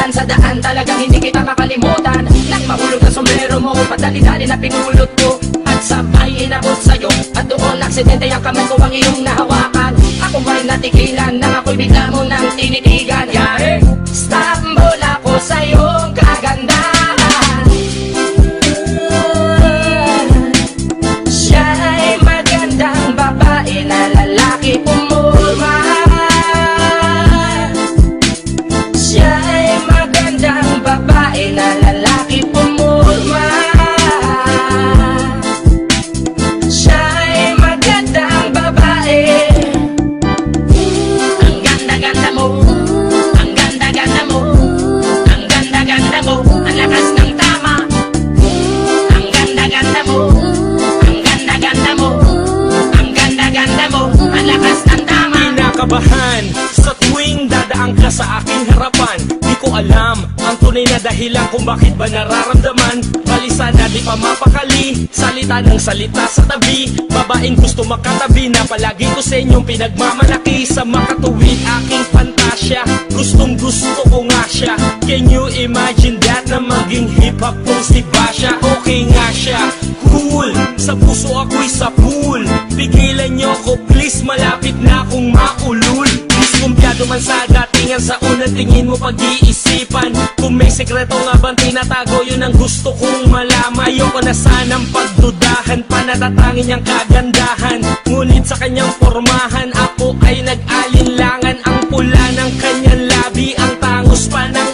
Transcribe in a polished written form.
dahilan sa daan, talagang hindi kita makalimutan. Nang mahulog ang sombrero mo, padali-dali na pinulot ko, at sabay inabot sa'yo, at doon aksidente ang kamay ko ang iyong nahawakan. Ako ba'y natigilan nang ako'y bigla mo nang tinitigan? Yahe, stumble ako sa iyong kagandahan. Siya'y magandang babae na lalaki pumulma. Siya'y magandang babae na lalaki pumulma. Siya'y magandang babae. Ang ganda-ganda mo, ang ganda-ganda mo, ang ganda-ganda mo, ang lakas ng tama. Ang ganda-ganda mo, ang ganda-ganda mo, ang ganda-ganda mo, ang lakas ng tama. Kinakabahan sa tuwing dadaan ka sa aking harapan. Di ko alam ang tunay na dahilan kung bakit ba nararamdaman. Balisa na di pa mapakali, salita ng salita sa tabi. Babaeng gusto makatabi na palagi ko sa inyong pinagmamalaki. Sa makatuwid aking fantasya, gustong gusto ko nga siya. Can you imagine that na maging hip-hop kung si Basha? Okay nga siya, cool, sa puso ako'y sa pool. Pigilan nyo ko please, malapit na akong maulul. Diskumpiyado man sa datingan, sa unang tingin mo pag-iisipan. Kung may sekreto nga bang tinatago, yun ang gusto kong malaman. Ayoko na sanang pagdudahan, panatatangin niyang kagandahan. Ngunit sa kanyang pormahan, ako ay nag-alinlangan. Ang pula ng kanyang labi, ang tangos pa ng